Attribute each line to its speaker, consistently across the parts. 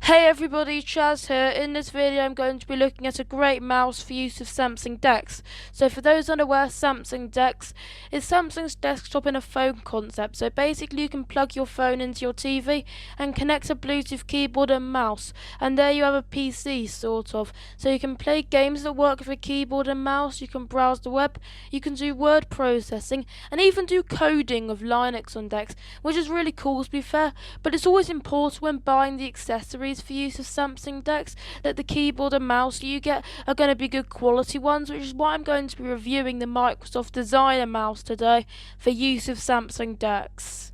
Speaker 1: Hey everybody, Chaz here. In this video I'm going to be looking at a great mouse for use with Samsung DeX. So for those unaware, Samsung DeX is Samsung's desktop in a phone concept. So basically you can plug your phone into your TV and connect a Bluetooth keyboard and mouse, and there you have a PC sort of. So you can play games that work with a keyboard and mouse, you can browse the web, you can do word processing, and even do coding of Linux on DeX, which is really cool to be fair. But it's always important when buying the accessories for use of Samsung DeX that the keyboard and mouse you get are going to be good quality ones, which is why I'm going to be reviewing the Microsoft Designer mouse today for use of Samsung DeX.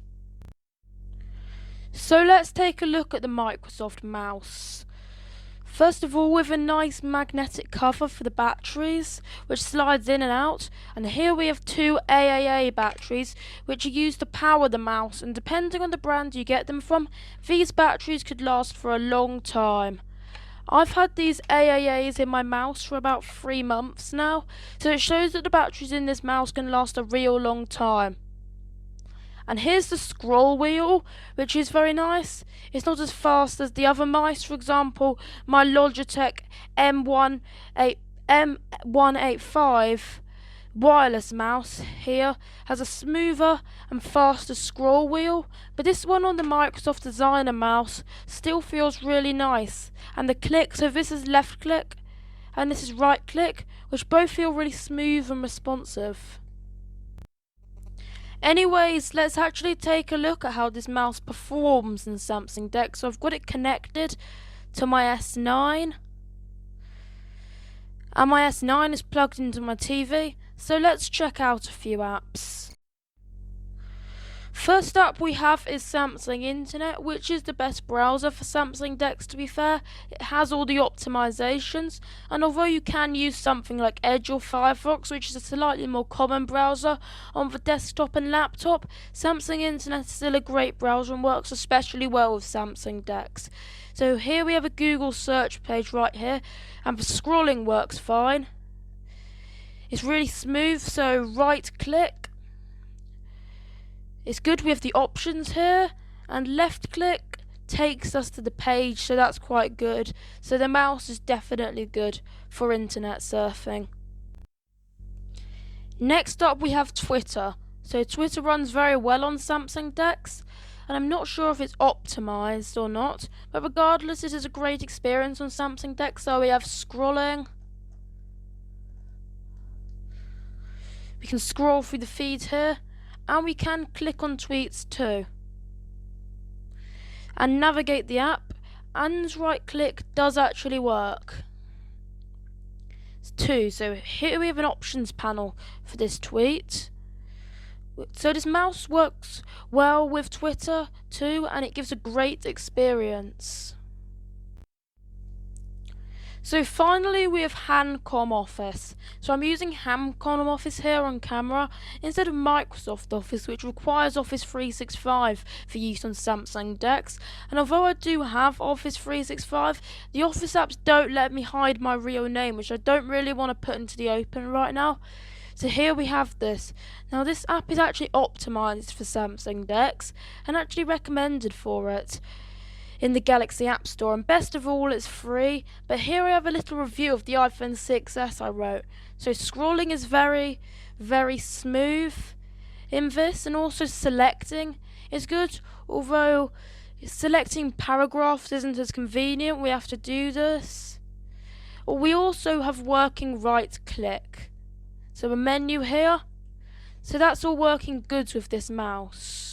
Speaker 1: So let's take a look at the Microsoft mouse. First of all, with a nice magnetic cover for the batteries, which slides in and out, and here we have two AAA batteries which are used to power the mouse, and depending on the brand you get them from, these batteries could last for a long time. I've had these AAAs in my mouse for about 3 months now, so it shows that the batteries in this mouse can last a real long time. And here's the scroll wheel, which is very nice. It's not as fast as the other mice. For example, my Logitech M185 wireless mouse here has a smoother and faster scroll wheel, but this one on the Microsoft Designer mouse still feels really nice. And the click, so this is left click and this is right click, which both feel really smooth and responsive. Anyways, let's actually take a look at how this mouse performs in Samsung DeX. So I've got it connected to my S9, and my S9 is plugged into my TV. So let's check out a few apps. First up we have is Samsung Internet, which is the best browser for Samsung DeX to be fair. It has all the optimizations, and although you can use something like Edge or Firefox, which is a slightly more common browser on the desktop and laptop, Samsung Internet is still a great browser and works especially well with Samsung DeX. So here we have a Google search page right here, and the scrolling works fine. It's really smooth, so right click. It's good, we have the options here, and left click takes us to the page, so that's quite good. So the mouse is definitely good for internet surfing. Next up we have Twitter. So Twitter runs very well on Samsung DeX, and I'm not sure if it's optimized or not, but regardless it is a great experience on Samsung DeX. So we have scrolling. We can scroll through the feed here, and we can click on tweets too, and navigate the app, and right click does actually work too. So here we have an options panel for this tweet. So this mouse works well with Twitter too, and it gives a great experience. So finally we have Hancom Office. So I'm using Hancom Office here on camera instead of Microsoft Office, which requires Office 365 for use on Samsung DeX. And although I do have Office 365, the Office apps don't let me hide my real name, which I don't really want to put into the open right now. So here we have this. Now this app is actually optimized for Samsung DeX and actually recommended for it in the Galaxy App Store, and best of all it's free. But here I have a little review of the iPhone 6s I wrote. So scrolling is very smooth in this, and also selecting is good, although selecting paragraphs isn't as convenient. We have to do this. We also have working right click, so a menu here. So that's all working good with this mouse.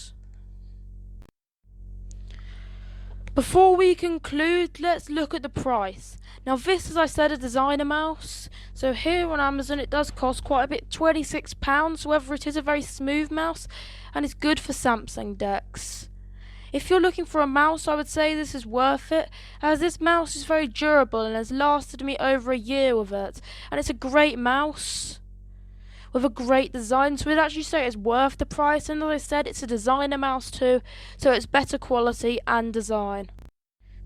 Speaker 1: Before we conclude, let's look at the price. Now this, as I said, a designer mouse. So here on Amazon it does cost quite a bit, £26. However, it is a very smooth mouse and it's good for Samsung DeX. If you're looking for a mouse, I would say this is worth it, as this mouse is very durable and has lasted me over a year with it. And it's a great mouse with a great design, so we'd actually say it's worth the price. And as I said, it's a designer mouse too, so it's better quality and design.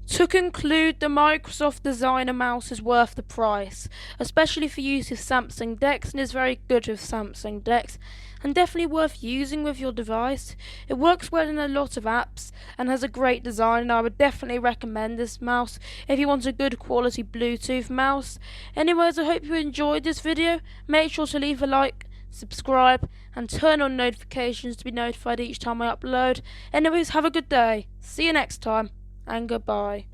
Speaker 1: To conclude, the Microsoft Designer mouse is worth the price, especially for use with Samsung DeX, and is very good with Samsung DeX. and definitely worth using with your device. It works well in a lot of apps and has a great design, and I would definitely recommend this mouse if you want a good quality Bluetooth mouse. Anyways, I hope you enjoyed this video. Make sure to leave a like, subscribe, and turn on notifications to be notified each time I upload. Anyways, have a good day. See you next time, and goodbye.